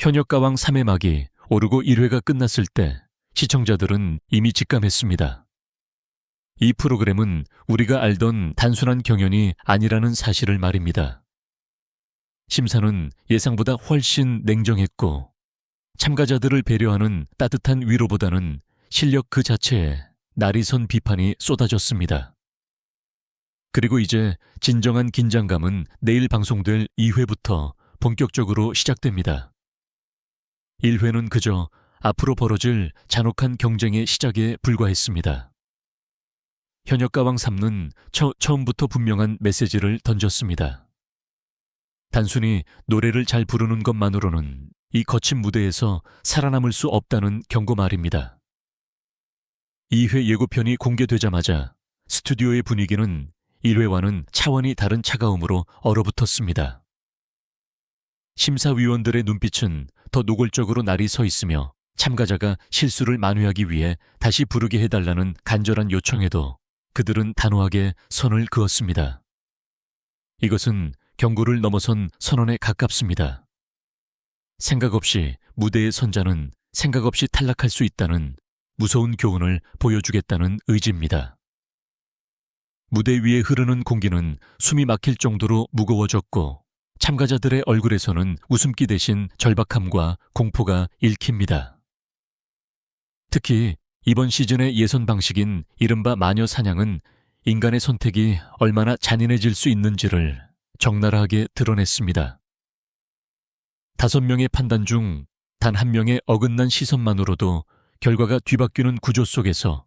현역가왕 3회 막이 오르고 1회가 끝났을 때 시청자들은 이미 직감했습니다. 이 프로그램은 우리가 알던 단순한 경연이 아니라는 사실을 말입니다. 심사는 예상보다 훨씬 냉정했고 참가자들을 배려하는 따뜻한 위로보다는 실력 그 자체에 날이 선 비판이 쏟아졌습니다. 그리고 이제 진정한 긴장감은 내일 방송될 2회부터 본격적으로 시작됩니다. 1회는 그저 앞으로 벌어질 잔혹한 경쟁의 시작에 불과했습니다. 현역가왕 3는 처음부터 분명한 메시지를 던졌습니다. 단순히 노래를 잘 부르는 것만으로는 이 거친 무대에서 살아남을 수 없다는 경고 말입니다. 2회 예고편이 공개되자마자 스튜디오의 분위기는 1회와는 차원이 다른 차가움으로 얼어붙었습니다. 심사위원들의 눈빛은 더 노골적으로 날이 서 있으며 참가자가 실수를 만회하기 위해 다시 부르게 해달라는 간절한 요청에도 그들은 단호하게 선을 그었습니다. 이것은 경고를 넘어선 선언에 가깝습니다. 생각 없이 무대에 선 자는 생각 없이 탈락할 수 있다는 무서운 교훈을 보여주겠다는 의지입니다. 무대 위에 흐르는 공기는 숨이 막힐 정도로 무거워졌고 참가자들의 얼굴에서는 웃음기 대신 절박함과 공포가 읽힙니다. 특히 이번 시즌의 예선 방식인 이른바 마녀 사냥은 인간의 선택이 얼마나 잔인해질 수 있는지를 적나라하게 드러냈습니다. 5명의 판단 중 단 1명의 어긋난 시선만으로도 결과가 뒤바뀌는 구조 속에서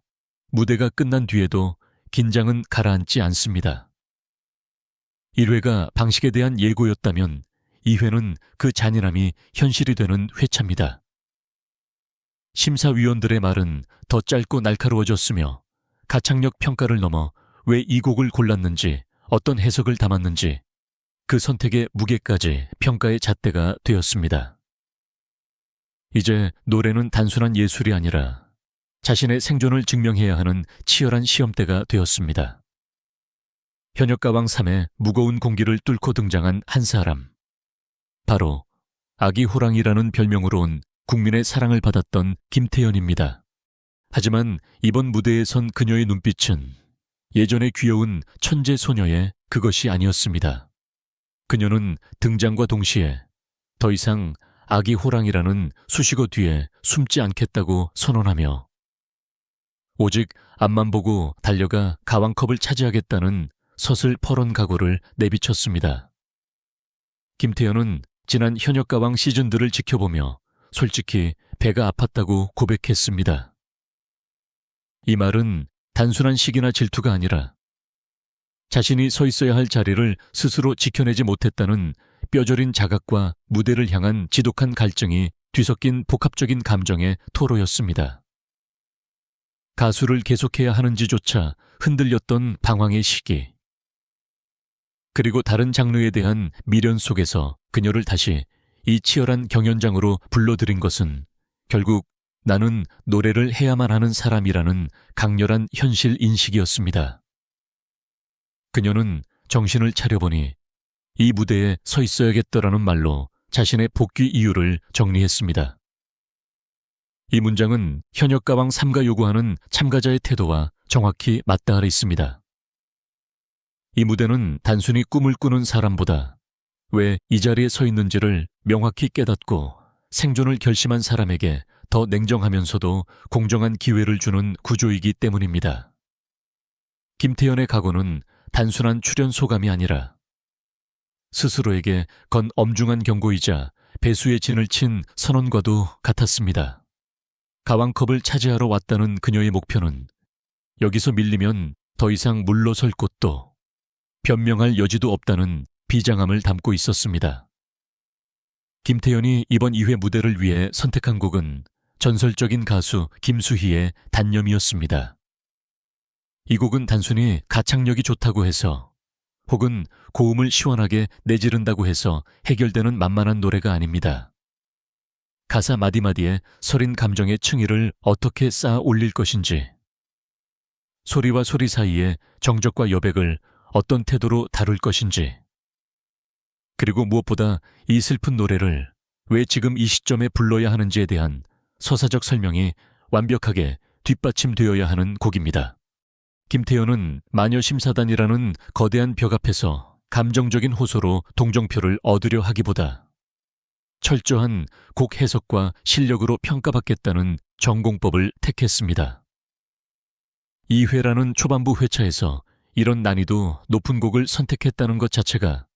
무대가 끝난 뒤에도 긴장은 가라앉지 않습니다. 1회가 방식에 대한 예고였다면 2회는 그 잔인함이 현실이 되는 회차입니다. 심사위원들의 말은 더 짧고 날카로워졌으며 가창력 평가를 넘어 왜 이 곡을 골랐는지, 어떤 해석을 담았는지 그 선택의 무게까지 평가의 잣대가 되었습니다. 이제 노래는 단순한 예술이 아니라 자신의 생존을 증명해야 하는 치열한 시험대가 되었습니다. 현역가왕 3의 무거운 공기를 뚫고 등장한 한 사람. 바로 아기 호랑이라는 별명으로 온 국민의 사랑을 받았던 김태연입니다. 하지만 이번 무대에 선 그녀의 눈빛은 예전의 귀여운 천재 소녀의 그것이 아니었습니다. 그녀는 등장과 동시에 더 이상 아기 호랑이라는 수식어 뒤에 숨지 않겠다고 선언하며 오직 앞만 보고 달려가 가왕컵을 차지하겠다는 서슬 퍼런 각오를 내비쳤습니다. 김태연은 지난 현역가왕 시즌들을 지켜보며 솔직히 배가 아팠다고 고백했습니다. 이 말은 단순한 시기나 질투가 아니라 자신이 서 있어야 할 자리를 스스로 지켜내지 못했다는 뼈저린 자각과 무대를 향한 지독한 갈증이 뒤섞인 복합적인 감정의 토로였습니다. 가수를 계속해야 하는지조차 흔들렸던 방황의 시기. 그리고 다른 장르에 대한 미련 속에서 그녀를 다시 이 치열한 경연장으로 불러들인 것은 결국 나는 노래를 해야만 하는 사람이라는 강렬한 현실 인식이었습니다. 그녀는 정신을 차려보니 이 무대에 서 있어야겠다라는 말로 자신의 복귀 이유를 정리했습니다. 이 문장은 현역가왕 3가 요구하는 참가자의 태도와 정확히 맞닿아 있습니다. 이 무대는 단순히 꿈을 꾸는 사람보다 왜 이 자리에 서 있는지를 명확히 깨닫고 생존을 결심한 사람에게 더 냉정하면서도 공정한 기회를 주는 구조이기 때문입니다. 김태연의 각오는 단순한 출연 소감이 아니라 스스로에게 건 엄중한 경고이자 배수의 진을 친 선언과도 같았습니다. 가왕컵을 차지하러 왔다는 그녀의 목표는 여기서 밀리면 더 이상 물러설 곳도 변명할 여지도 없다는 비장함을 담고 있었습니다. 김태연이 이번 2회 무대를 위해 선택한 곡은 전설적인 가수 김수희의 단념이었습니다. 이 곡은 단순히 가창력이 좋다고 해서 혹은 고음을 시원하게 내지른다고 해서 해결되는 만만한 노래가 아닙니다. 가사 마디마디에 서린 감정의 층위를 어떻게 쌓아 올릴 것인지, 소리와 소리 사이에 정적과 여백을 어떤 태도로 다룰 것인지, 그리고 무엇보다 이 슬픈 노래를 왜 지금 이 시점에 불러야 하는지에 대한 서사적 설명이 완벽하게 뒷받침되어야 하는 곡입니다. 김태현은 마녀심사단이라는 거대한 벽 앞에서 감정적인 호소로 동정표를 얻으려 하기보다 철저한 곡 해석과 실력으로 평가받겠다는 전공법을 택했습니다. 2회라는 초반부 회차에서 이런 난이도 높은 곡을 선택했다는 것 자체가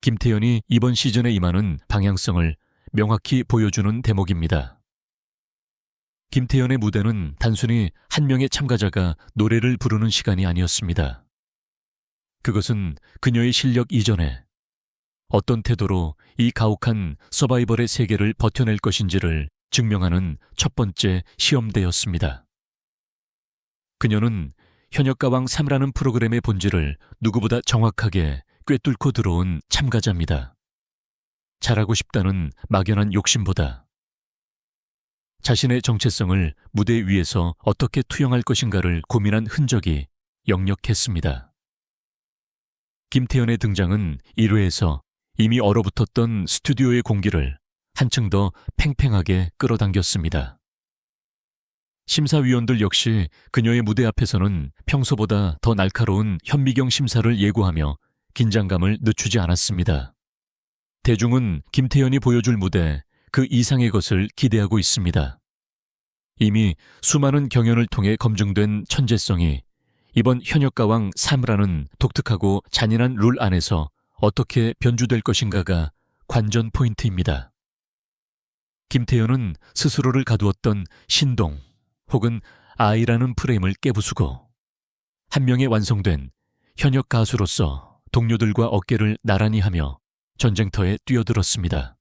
김태현이 이번 시즌에 임하는 방향성을 명확히 보여주는 대목입니다. 김태현의 무대는 단순히 한 명의 참가자가 노래를 부르는 시간이 아니었습니다. 그것은 그녀의 실력 이전에 어떤 태도로 이 가혹한 서바이벌의 세계를 버텨낼 것인지를 증명하는 첫 번째 시험대였습니다. 그녀는 현역가왕 3라는 프로그램의 본질을 누구보다 정확하게 꿰뚫고 들어온 참가자입니다. 잘하고 싶다는 막연한 욕심보다 자신의 정체성을 무대 위에서 어떻게 투영할 것인가를 고민한 흔적이 역력했습니다. 김태현의 등장은 1회에서 이미 얼어붙었던 스튜디오의 공기를 한층 더 팽팽하게 끌어당겼습니다. 심사위원들 역시 그녀의 무대 앞에서는 평소보다 더 날카로운 현미경 심사를 예고하며 긴장감을 늦추지 않았습니다. 대중은 김태현이 보여줄 무대 그 이상의 것을 기대하고 있습니다. 이미 수많은 경연을 통해 검증된 천재성이 이번 현역가왕 3라는 독특하고 잔인한 룰 안에서 어떻게 변주될 것인가가 관전 포인트입니다. 김태현은 스스로를 가두었던 신동 혹은 아이라는 프레임을 깨부수고 한 명의 완성된 현역 가수로서 동료들과 어깨를 나란히 하며 전쟁터에 뛰어들었습니다.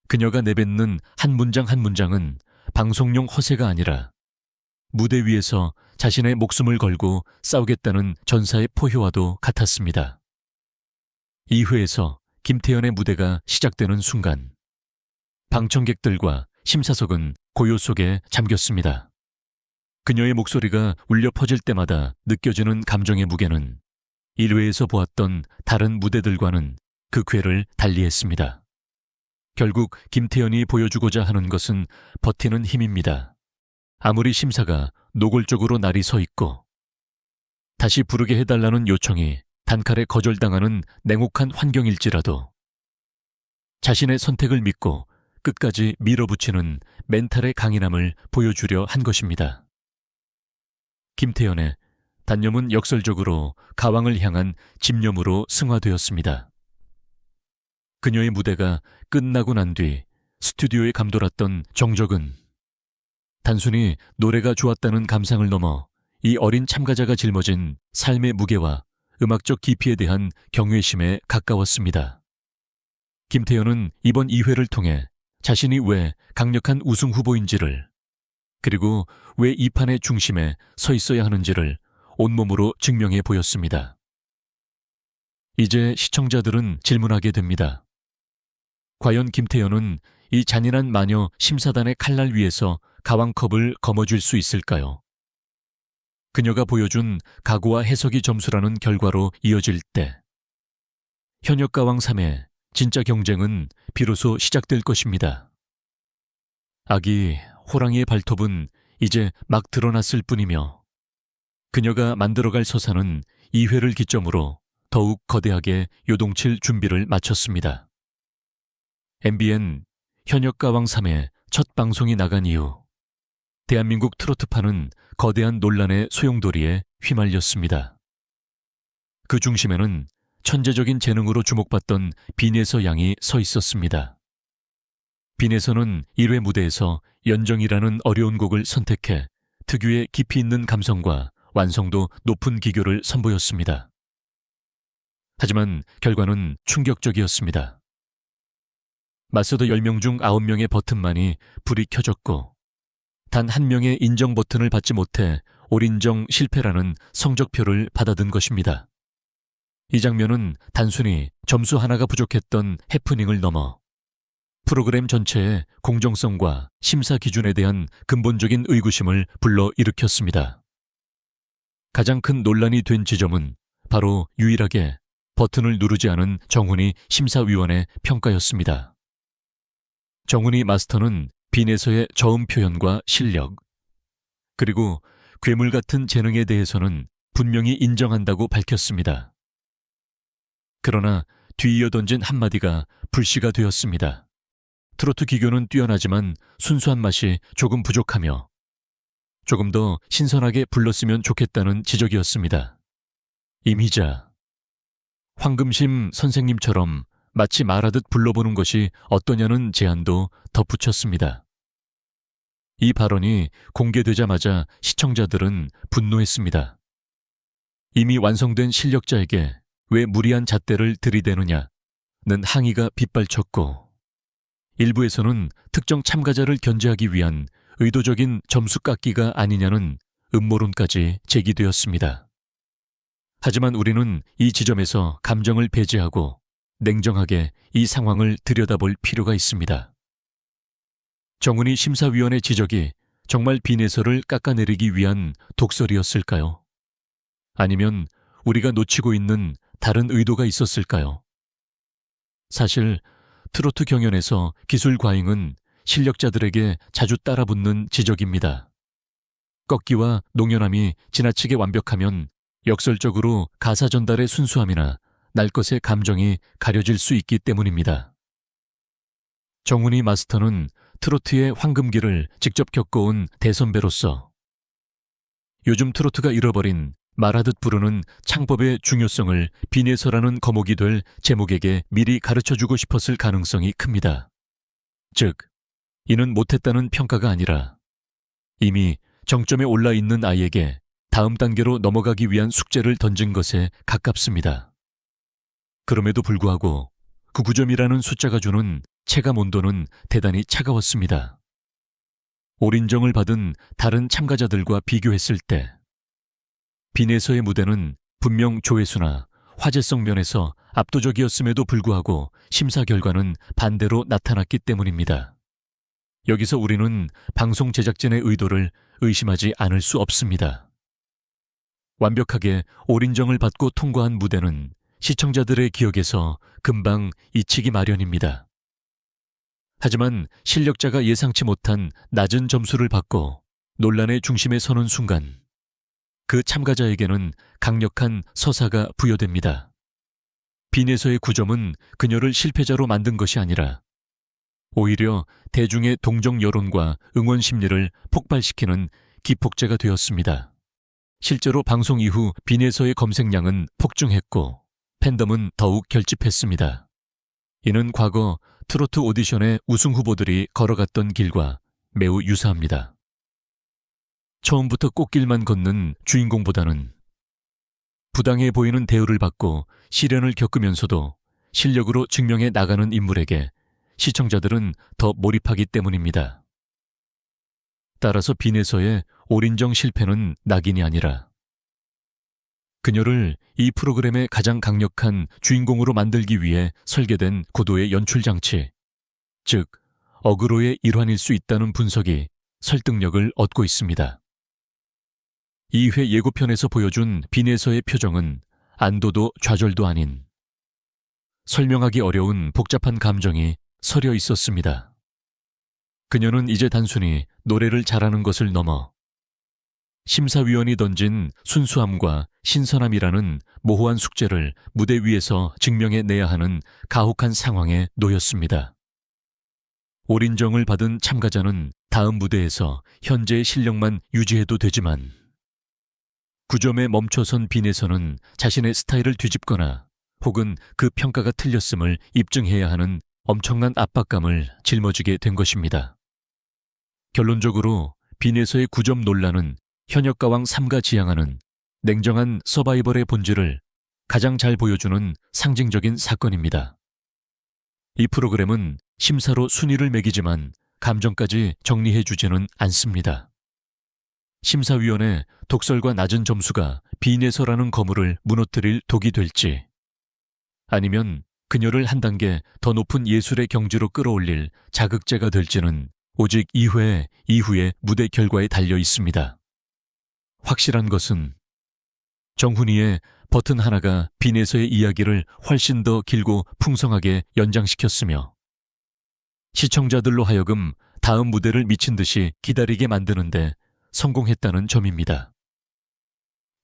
그녀가 내뱉는 한 문장 한 문장은 방송용 허세가 아니라 무대 위에서 자신의 목숨을 걸고 싸우겠다는 전사의 포효와도 같았습니다. 2회에서 김태현의 무대가 시작되는 순간 방청객들과 심사석은 고요 속에 잠겼습니다. 그녀의 목소리가 울려 퍼질 때마다 느껴지는 감정의 무게는 1회에서 보았던 다른 무대들과는 그 궤를 달리했습니다. 결국 김태현이 보여주고자 하는 것은 버티는 힘입니다. 아무리 심사가 노골적으로 날이 서 있고 다시 부르게 해달라는 요청이 단칼에 거절당하는 냉혹한 환경일지라도 자신의 선택을 믿고 끝까지 밀어붙이는 멘탈의 강인함을 보여주려 한 것입니다. 김태현의 단념은 역설적으로 가왕을 향한 집념으로 승화되었습니다. 그녀의 무대가 끝나고 난 뒤 스튜디오에 감돌았던 정적은 단순히 노래가 좋았다는 감상을 넘어 이 어린 참가자가 짊어진 삶의 무게와 음악적 깊이에 대한 경외심에 가까웠습니다. 김태현은 이번 2회를 통해 자신이 왜 강력한 우승 후보인지를 그리고 왜 이 판의 중심에 서 있어야 하는지를 온몸으로 증명해 보였습니다. 이제 시청자들은 질문하게 됩니다. 과연 김태현은 이 잔인한 마녀 심사단의 칼날 위에서 가왕컵을 거머쥘 수 있을까요? 그녀가 보여준 각오와 해석이 점수라는 결과로 이어질 때 현역가왕 3의 진짜 경쟁은 비로소 시작될 것입니다. 아기 호랑이의 발톱은 이제 막 드러났을 뿐이며 그녀가 만들어갈 서사는 2회를 기점으로 더욱 거대하게 요동칠 준비를 마쳤습니다. MBN 현역가왕 3의 첫 방송이 나간 이후 대한민국 트로트파는 거대한 논란의 소용돌이에 휘말렸습니다. 그 중심에는 천재적인 재능으로 주목받던 빈예서 양이 서 있었습니다. 빈예서는 1회 무대에서 연정이라는 어려운 곡을 선택해 특유의 깊이 있는 감성과 완성도 높은 기교를 선보였습니다. 하지만 결과는 충격적이었습니다. 맞서도 10명 중 9명의 버튼만이 불이 켜졌고 단 한 명의 인정 버튼을 받지 못해 올인정 실패라는 성적표를 받아든 것입니다. 이 장면은 단순히 점수 하나가 부족했던 해프닝을 넘어 프로그램 전체의 공정성과 심사 기준에 대한 근본적인 의구심을 불러일으켰습니다. 가장 큰 논란이 된 지점은 바로 유일하게 버튼을 누르지 않은 정훈이 심사위원의 평가였습니다. 정훈이 마스터는 빈에서의 저음 표현과 실력, 그리고 괴물 같은 재능에 대해서는 분명히 인정한다고 밝혔습니다. 그러나 뒤이어 던진 한마디가 불씨가 되었습니다. 트로트 기교는 뛰어나지만 순수한 맛이 조금 부족하며 조금 더 신선하게 불렀으면 좋겠다는 지적이었습니다. 이미자, 황금심 선생님처럼 마치 말하듯 불러보는 것이 어떠냐는 제안도 덧붙였습니다. 이 발언이 공개되자마자 시청자들은 분노했습니다. 이미 완성된 실력자에게 왜 무리한 잣대를 들이대느냐는 항의가 빗발쳤고, 일부에서는 특정 참가자를 견제하기 위한 의도적인 점수 깎기가 아니냐는 음모론까지 제기되었습니다. 하지만 우리는 이 지점에서 감정을 배제하고 냉정하게 이 상황을 들여다볼 필요가 있습니다. 정훈이 심사위원의 지적이 정말 빈에서를 깎아내리기 위한 독설이었을까요? 아니면 우리가 놓치고 있는 다른 의도가 있었을까요? 사실 트로트 경연에서 기술 과잉은 실력자들에게 자주 따라붙는 지적입니다. 꺾기와 농연함이 지나치게 완벽하면 역설적으로 가사 전달의 순수함이나 날 것의 감정이 가려질 수 있기 때문입니다. 정훈이 마스터는 트로트의 황금기를 직접 겪어온 대선배로서 요즘 트로트가 잃어버린 말하듯 부르는 창법의 중요성을 빈에서라는 거목이 될 제목에게 미리 가르쳐주고 싶었을 가능성이 큽니다. 즉, 이는 못했다는 평가가 아니라 이미 정점에 올라 있는 아이에게 다음 단계로 넘어가기 위한 숙제를 던진 것에 가깝습니다. 그럼에도 불구하고 그 9점이라는 숫자가 주는 체감 온도는 대단히 차가웠습니다. 올인정을 받은 다른 참가자들과 비교했을 때 빈에서의 무대는 분명 조회수나 화제성 면에서 압도적이었음에도 불구하고 심사 결과는 반대로 나타났기 때문입니다. 여기서 우리는 방송 제작진의 의도를 의심하지 않을 수 없습니다. 완벽하게 올인정을 받고 통과한 무대는 시청자들의 기억에서 금방 잊히기 마련입니다. 하지만 실력자가 예상치 못한 낮은 점수를 받고 논란의 중심에 서는 순간 그 참가자에게는 강력한 서사가 부여됩니다. 빈에서의 9점은 그녀를 실패자로 만든 것이 아니라 오히려 대중의 동정 여론과 응원 심리를 폭발시키는 기폭제가 되었습니다. 실제로 방송 이후 빈에서의 검색량은 폭증했고 팬덤은 더욱 결집했습니다. 이는 과거 트로트 오디션의 우승 후보들이 걸어갔던 길과 매우 유사합니다. 처음부터 꽃길만 걷는 주인공보다는 부당해 보이는 대우를 받고 시련을 겪으면서도 실력으로 증명해 나가는 인물에게 시청자들은 더 몰입하기 때문입니다. 따라서 빈에서의 올인정 실패는 낙인이 아니라 그녀를 이 프로그램의 가장 강력한 주인공으로 만들기 위해 설계된 고도의 연출 장치, 즉 어그로의 일환일 수 있다는 분석이 설득력을 얻고 있습니다. 2회 예고편에서 보여준 빈에서의 표정은 안도도 좌절도 아닌 설명하기 어려운 복잡한 감정이 서려 있었습니다. 그녀는 이제 단순히 노래를 잘하는 것을 넘어 심사위원이 던진 순수함과 신선함이라는 모호한 숙제를 무대 위에서 증명해내야 하는 가혹한 상황에 놓였습니다. 올인정을 받은 참가자는 다음 무대에서 현재의 실력만 유지해도 되지만 9점에 멈춰선 빈에서는 자신의 스타일을 뒤집거나 혹은 그 평가가 틀렸음을 입증해야 하는 엄청난 압박감을 짊어지게 된 것입니다. 결론적으로 빈에서의 9점 논란은 현역가왕 3가 지향하는 냉정한 서바이벌의 본질을 가장 잘 보여주는 상징적인 사건입니다. 이 프로그램은 심사로 순위를 매기지만 감정까지 정리해주지는 않습니다. 심사위원의 독설과 낮은 점수가 빈에서라는 거물을 무너뜨릴 독이 될지 아니면 그녀를 한 단계 더 높은 예술의 경지로 끌어올릴 자극제가 될지는 오직 2회 이후의 무대 결과에 달려 있습니다. 확실한 것은 정훈이의 버튼 하나가 빈에서의 이야기를 훨씬 더 길고 풍성하게 연장시켰으며 시청자들로 하여금 다음 무대를 미친 듯이 기다리게 만드는데 성공했다는 점입니다.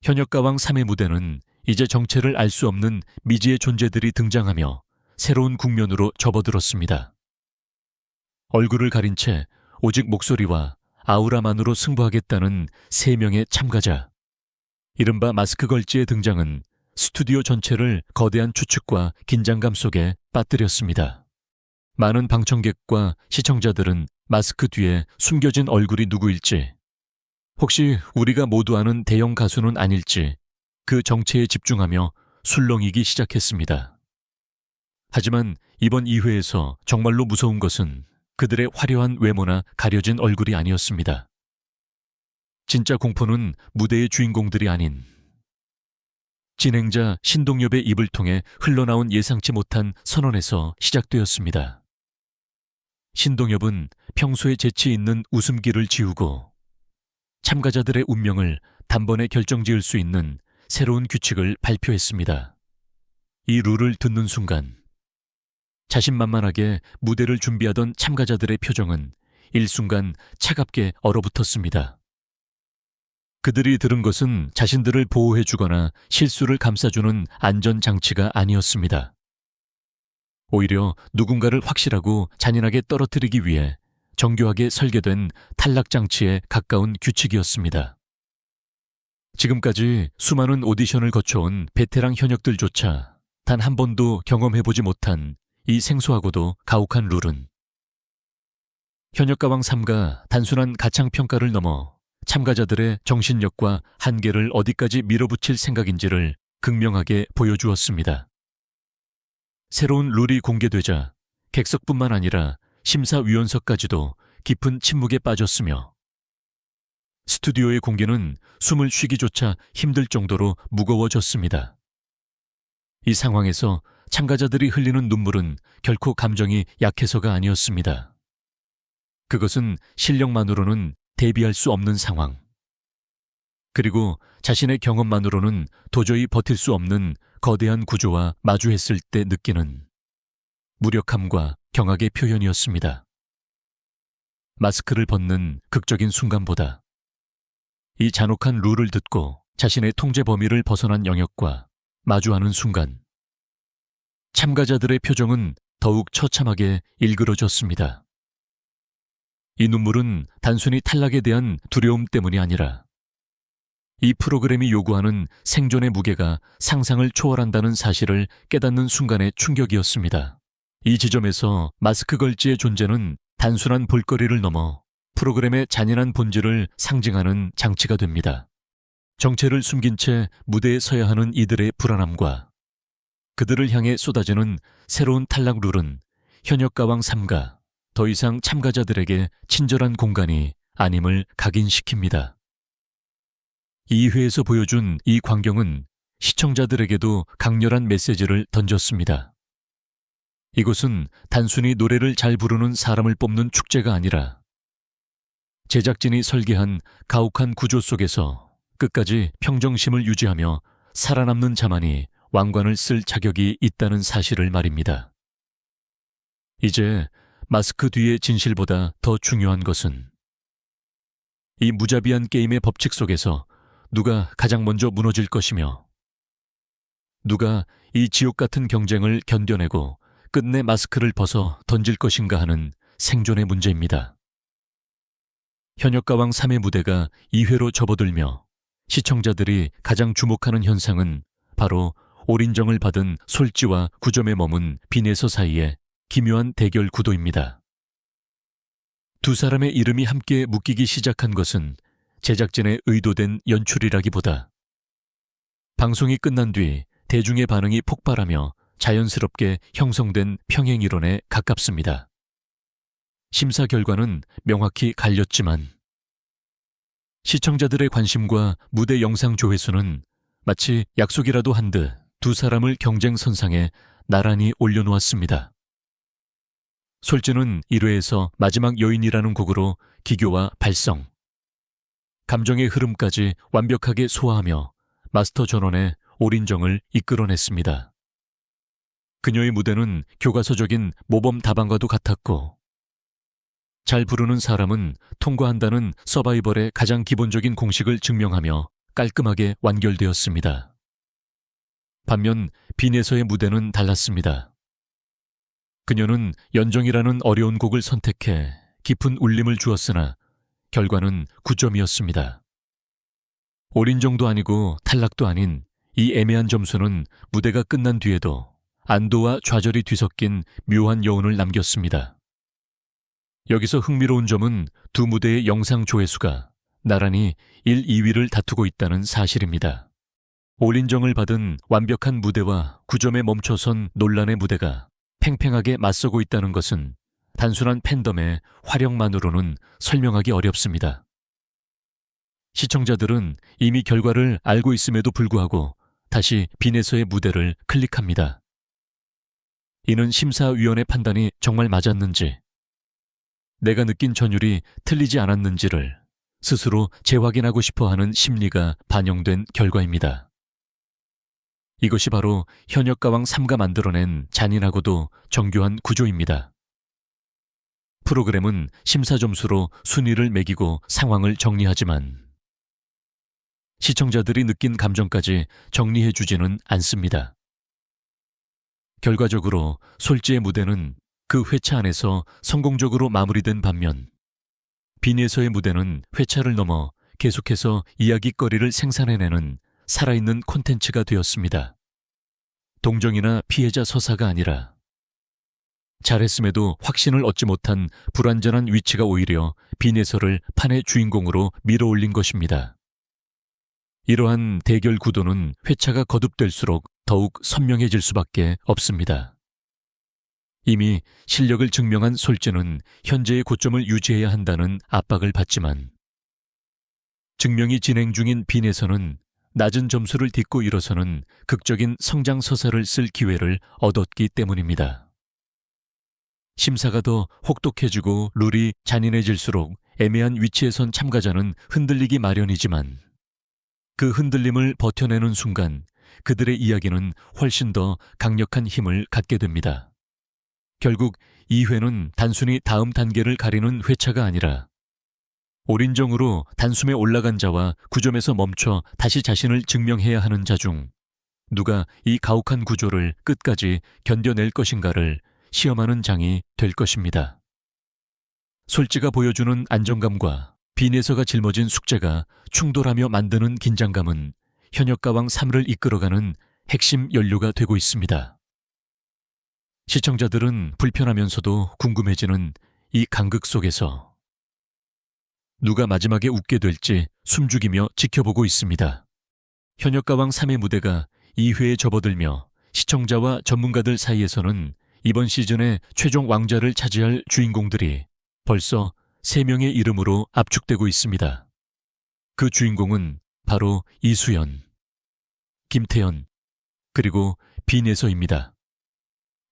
현역가왕 3회 무대는 이제 정체를 알 수 없는 미지의 존재들이 등장하며 새로운 국면으로 접어들었습니다. 얼굴을 가린 채 오직 목소리와 아우라만으로 승부하겠다는 3명의 참가자. 이른바 마스크 걸즈의 등장은 스튜디오 전체를 거대한 추측과 긴장감 속에 빠뜨렸습니다. 많은 방청객과 시청자들은 마스크 뒤에 숨겨진 얼굴이 누구일지, 혹시 우리가 모두 아는 대형 가수는 아닐지 그 정체에 집중하며 술렁이기 시작했습니다. 하지만 이번 2회에서 정말로 무서운 것은 그들의 화려한 외모나 가려진 얼굴이 아니었습니다. 진짜 공포는 무대의 주인공들이 아닌 진행자 신동엽의 입을 통해 흘러나온 예상치 못한 선언에서 시작되었습니다. 신동엽은 평소에 재치 있는 웃음기를 지우고 참가자들의 운명을 단번에 결정지을 수 있는 새로운 규칙을 발표했습니다. 이 룰을 듣는 순간 자신만만하게 무대를 준비하던 참가자들의 표정은 일순간 차갑게 얼어붙었습니다. 그들이 들은 것은 자신들을 보호해주거나 실수를 감싸주는 안전장치가 아니었습니다. 오히려 누군가를 확실하고 잔인하게 떨어뜨리기 위해 정교하게 설계된 탈락장치에 가까운 규칙이었습니다. 지금까지 수많은 오디션을 거쳐온 베테랑 현역들조차 단 한 번도 경험해보지 못한 이 생소하고도 가혹한 룰은 현역가왕 3가 단순한 가창평가를 넘어 참가자들의 정신력과 한계를 어디까지 밀어붙일 생각인지를 극명하게 보여주었습니다. 새로운 룰이 공개되자 객석뿐만 아니라 심사위원석까지도 깊은 침묵에 빠졌으며 스튜디오의 공기는 숨을 쉬기조차 힘들 정도로 무거워졌습니다. 이 상황에서 참가자들이 흘리는 눈물은 결코 감정이 약해서가 아니었습니다. 그것은 실력만으로는 대비할 수 없는 상황. 그리고 자신의 경험만으로는 도저히 버틸 수 없는 거대한 구조와 마주했을 때 느끼는 무력함과 경악의 표현이었습니다. 마스크를 벗는 극적인 순간보다 이 잔혹한 룰을 듣고 자신의 통제 범위를 벗어난 영역과 마주하는 순간 참가자들의 표정은 더욱 처참하게 일그러졌습니다. 이 눈물은 단순히 탈락에 대한 두려움 때문이 아니라 이 프로그램이 요구하는 생존의 무게가 상상을 초월한다는 사실을 깨닫는 순간의 충격이었습니다. 이 지점에서 마스크 걸즈의 존재는 단순한 볼거리를 넘어 프로그램의 잔인한 본질을 상징하는 장치가 됩니다. 정체를 숨긴 채 무대에 서야 하는 이들의 불안함과 그들을 향해 쏟아지는 새로운 탈락 룰은 현역가왕 3가 더 이상 참가자들에게 친절한 공간이 아님을 각인시킵니다. 2회에서 보여준 이 광경은 시청자들에게도 강렬한 메시지를 던졌습니다. 이곳은 단순히 노래를 잘 부르는 사람을 뽑는 축제가 아니라 제작진이 설계한 가혹한 구조 속에서 끝까지 평정심을 유지하며 살아남는 자만이 왕관을 쓸 자격이 있다는 사실을 말입니다. 이제 마스크 뒤의 진실보다 더 중요한 것은 이 무자비한 게임의 법칙 속에서 누가 가장 먼저 무너질 것이며 누가 이 지옥 같은 경쟁을 견뎌내고 끝내 마스크를 벗어 던질 것인가 하는 생존의 문제입니다. 현역가왕 3회 무대가 2회로 접어들며 시청자들이 가장 주목하는 현상은 바로 올인정을 받은 솔지와 9점에 머문 비네서 사이의 기묘한 대결 구도입니다. 두 사람의 이름이 함께 묶이기 시작한 것은 제작진의 의도된 연출이라기보다 방송이 끝난 뒤 대중의 반응이 폭발하며 자연스럽게 형성된 평행이론에 가깝습니다. 심사 결과는 명확히 갈렸지만 시청자들의 관심과 무대 영상 조회수는 마치 약속이라도 한 듯 두 사람을 경쟁선상에 나란히 올려놓았습니다. 솔지는 1회에서 마지막 여인이라는 곡으로 기교와 발성, 감정의 흐름까지 완벽하게 소화하며 마스터 전원의 올인정을 이끌어냈습니다. 그녀의 무대는 교과서적인 모범 다방과도 같았고 잘 부르는 사람은 통과한다는 서바이벌의 가장 기본적인 공식을 증명하며 깔끔하게 완결되었습니다. 반면 빈에서의 무대는 달랐습니다. 그녀는 연정이라는 어려운 곡을 선택해 깊은 울림을 주었으나 결과는 9점이었습니다. 올인정도 아니고 탈락도 아닌 이 애매한 점수는 무대가 끝난 뒤에도 안도와 좌절이 뒤섞인 묘한 여운을 남겼습니다. 여기서 흥미로운 점은 두 무대의 영상 조회수가 나란히 1, 2위를 다투고 있다는 사실입니다. 올인정을 받은 완벽한 무대와 9점에 멈춰선 논란의 무대가 팽팽하게 맞서고 있다는 것은 단순한 팬덤의 화력만으로는 설명하기 어렵습니다. 시청자들은 이미 결과를 알고 있음에도 불구하고 다시 빈에서의 무대를 클릭합니다. 이는 심사위원의 판단이 정말 맞았는지, 내가 느낀 전율이 틀리지 않았는지를 스스로 재확인하고 싶어하는 심리가 반영된 결과입니다. 이것이 바로 현역가왕 3가 만들어낸 잔인하고도 정교한 구조입니다. 프로그램은 심사 점수로 순위를 매기고 상황을 정리하지만 시청자들이 느낀 감정까지 정리해주지는 않습니다. 결과적으로 솔지의 무대는 그 회차 안에서 성공적으로 마무리된 반면 빈에서의 무대는 회차를 넘어 계속해서 이야깃거리를 생산해내는 살아있는 콘텐츠가 되었습니다. 동정이나 피해자 서사가 아니라 잘했음에도 확신을 얻지 못한 불완전한 위치가 오히려 빈에서를 판의 주인공으로 밀어올린 것입니다. 이러한 대결 구도는 회차가 거듭될수록 더욱 선명해질 수밖에 없습니다. 이미 실력을 증명한 솔지는 현재의 고점을 유지해야 한다는 압박을 받지만 증명이 진행 중인 빈에서는 낮은 점수를 딛고 일어서는 극적인 성장 서사를 쓸 기회를 얻었기 때문입니다. 심사가 더 혹독해지고 룰이 잔인해질수록 애매한 위치에 선 참가자는 흔들리기 마련이지만 그 흔들림을 버텨내는 순간 그들의 이야기는 훨씬 더 강력한 힘을 갖게 됩니다. 결국 2회는 단순히 다음 단계를 가리는 회차가 아니라 올인정으로 단숨에 올라간 자와 9점에서 멈춰 다시 자신을 증명해야 하는 자 중 누가 이 가혹한 구조를 끝까지 견뎌낼 것인가를 시험하는 장이 될 것입니다. 솔지가 보여주는 안정감과 빈에서가 짊어진 숙제가 충돌하며 만드는 긴장감은 현역가왕 3를 이끌어가는 핵심 연료가 되고 있습니다. 시청자들은 불편하면서도 궁금해지는 이 간극 속에서 누가 마지막에 웃게 될지 숨죽이며 지켜보고 있습니다. 현역가왕 3의 무대가 2회에 접어들며 시청자와 전문가들 사이에서는 이번 시즌의 최종 왕좌를 차지할 주인공들이 벌써 3명의 이름으로 압축되고 있습니다. 그 주인공은 바로 이수연, 김태연, 그리고 빈에서입니다.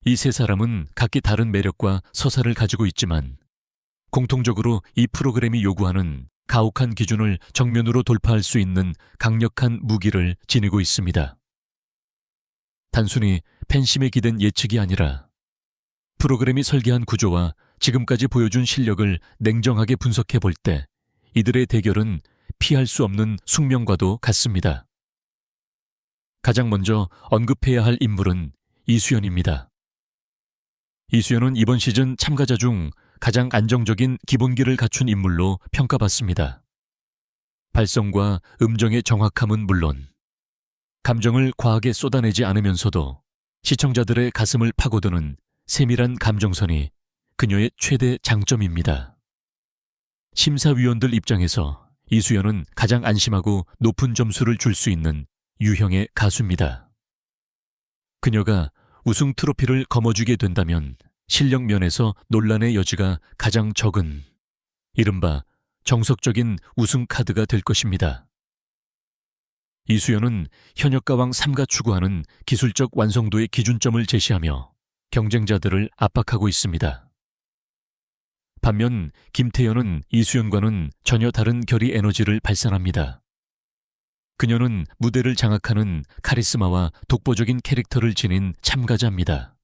이 세 사람은 각기 다른 매력과 서사를 가지고 있지만 공통적으로 이 프로그램이 요구하는 가혹한 기준을 정면으로 돌파할 수 있는 강력한 무기를 지니고 있습니다. 단순히 팬심에 기댄 예측이 아니라 프로그램이 설계한 구조와 지금까지 보여준 실력을 냉정하게 분석해 볼 때 이들의 대결은 피할 수 없는 숙명과도 같습니다. 가장 먼저 언급해야 할 인물은 이수연입니다. 이수연은 이번 시즌 참가자 중 가장 안정적인 기본기를 갖춘 인물로 평가받습니다. 발성과 음정의 정확함은 물론 감정을 과하게 쏟아내지 않으면서도 시청자들의 가슴을 파고드는 세밀한 감정선이 그녀의 최대 장점입니다. 심사위원들 입장에서 이수연은 가장 안심하고 높은 점수를 줄 수 있는 유형의 가수입니다. 그녀가 우승 트로피를 거머쥐게 된다면 실력 면에서 논란의 여지가 가장 적은 이른바 정석적인 우승 카드가 될 것입니다. 이수연은 현역가왕 3가 추구하는 기술적 완성도의 기준점을 제시하며 경쟁자들을 압박하고 있습니다. 반면 김태연은 이수연과는 전혀 다른 결의 에너지를 발산합니다. 그녀는 무대를 장악하는 카리스마와 독보적인 캐릭터를 지닌 참가자입니다.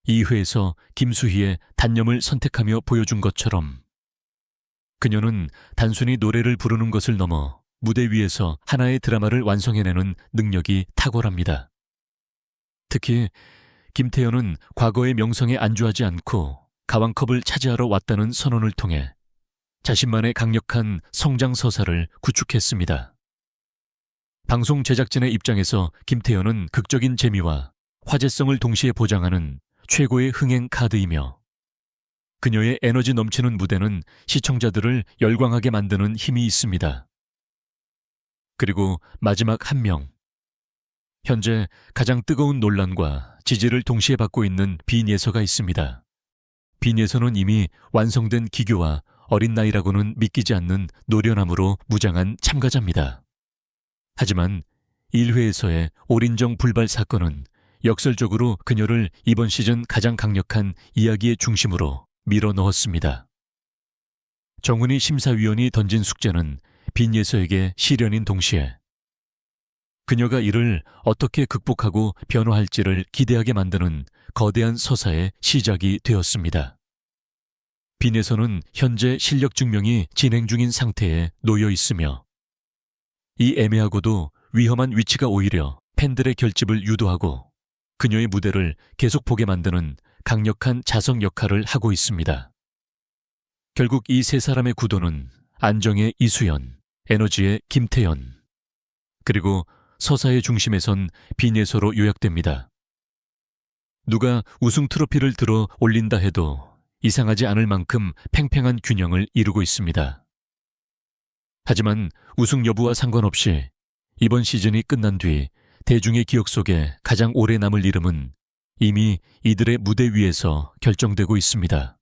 2회에서 김수희의 단념을 선택하며 보여준 것처럼 그녀는 단순히 노래를 부르는 것을 넘어 무대 위에서 하나의 드라마를 완성해내는 능력이 탁월합니다. 특히 김태현은 과거의 명성에 안주하지 않고 가왕컵을 차지하러 왔다는 선언을 통해 자신만의 강력한 성장 서사를 구축했습니다. 방송 제작진의 입장에서 김태현은 극적인 재미와 화제성을 동시에 보장하는 최고의 흥행 카드이며 그녀의 에너지 넘치는 무대는 시청자들을 열광하게 만드는 힘이 있습니다. 그리고 마지막 한 명. 현재 가장 뜨거운 논란과 지지를 동시에 받고 있는 빈예서가 있습니다. 빈예서는 이미 완성된 기교와 어린 나이라고는 믿기지 않는 노련함으로 무장한 참가자입니다. 하지만 1회에서의 올인정 불발 사건은 역설적으로 그녀를 이번 시즌 가장 강력한 이야기의 중심으로 밀어넣었습니다. 정은희 심사위원이 던진 숙제는 빈예서에게 시련인 동시에 그녀가 이를 어떻게 극복하고 변화할지를 기대하게 만드는 거대한 서사의 시작이 되었습니다. 빈예서는 현재 실력 증명이 진행 중인 상태에 놓여 있으며 이 애매하고도 위험한 위치가 오히려 팬들의 결집을 유도하고 그녀의 무대를 계속 보게 만드는 강력한 자석 역할을 하고 있습니다. 결국 이 세 사람의 구도는 안정의 이수연, 에너지의 김태연, 그리고 서사의 중심에선 빈예서로 요약됩니다. 누가 우승 트로피를 들어 올린다 해도 이상하지 않을 만큼 팽팽한 균형을 이루고 있습니다. 하지만 우승 여부와 상관없이 이번 시즌이 끝난 뒤 대중의 기억 속에 가장 오래 남을 이름은 이미 이들의 무대 위에서 결정되고 있습니다.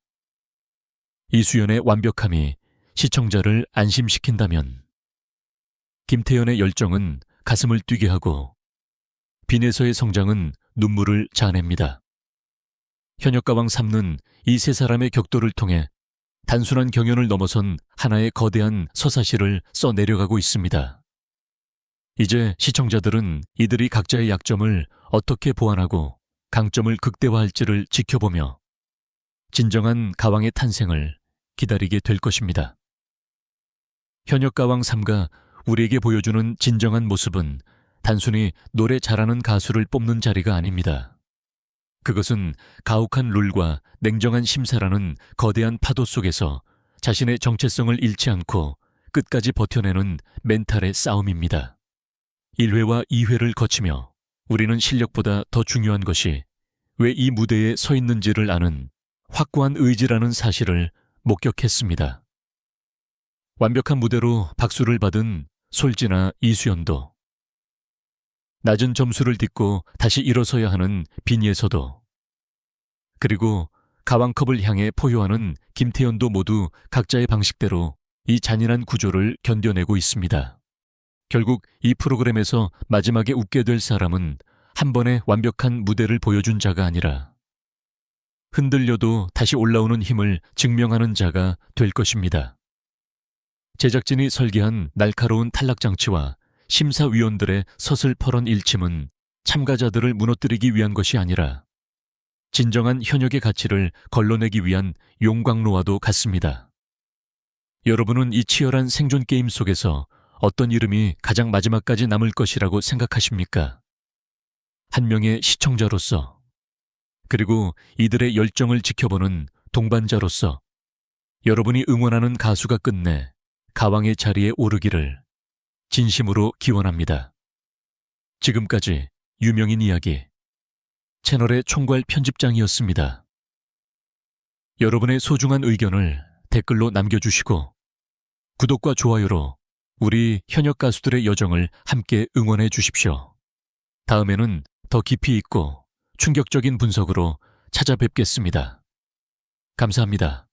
이수연의 완벽함이 시청자를 안심시킨다면 김태연의 열정은 가슴을 뛰게 하고 빈예서의 성장은 눈물을 자아냅니다. 현역가왕 3는 이 세 사람의 격돌을 통해 단순한 경연을 넘어선 하나의 거대한 서사시를 써내려가고 있습니다. 이제 시청자들은 이들이 각자의 약점을 어떻게 보완하고 강점을 극대화할지를 지켜보며 진정한 가왕의 탄생을 기다리게 될 것입니다. 현역가왕 3가 우리에게 보여주는 진정한 모습은 단순히 노래 잘하는 가수를 뽑는 자리가 아닙니다. 그것은 가혹한 룰과 냉정한 심사라는 거대한 파도 속에서 자신의 정체성을 잃지 않고 끝까지 버텨내는 멘탈의 싸움입니다. 1회와 2회를 거치며 우리는 실력보다 더 중요한 것이 왜 이 무대에 서 있는지를 아는 확고한 의지라는 사실을 목격했습니다. 완벽한 무대로 박수를 받은 솔지나 이수연도, 낮은 점수를 딛고 다시 일어서야 하는 빈예서도, 그리고 가왕컵을 향해 포효하는 김태연도 모두 각자의 방식대로 이 잔인한 구조를 견뎌내고 있습니다. 결국 이 프로그램에서 마지막에 웃게 될 사람은 한 번에 완벽한 무대를 보여준 자가 아니라 흔들려도 다시 올라오는 힘을 증명하는 자가 될 것입니다. 제작진이 설계한 날카로운 탈락장치와 심사위원들의 서슬퍼런 일침은 참가자들을 무너뜨리기 위한 것이 아니라 진정한 현역의 가치를 걸러내기 위한 용광로와도 같습니다. 여러분은 이 치열한 생존 게임 속에서 어떤 이름이 가장 마지막까지 남을 것이라고 생각하십니까? 한 명의 시청자로서, 그리고 이들의 열정을 지켜보는 동반자로서 여러분이 응원하는 가수가 끝내 가왕의 자리에 오르기를 진심으로 기원합니다. 지금까지 유명인 이야기 채널의 총괄 편집장이었습니다. 여러분의 소중한 의견을 댓글로 남겨주시고 구독과 좋아요로 우리 현역 가수들의 여정을 함께 응원해 주십시오. 다음에는 더 깊이 있고 충격적인 분석으로 찾아뵙겠습니다. 감사합니다.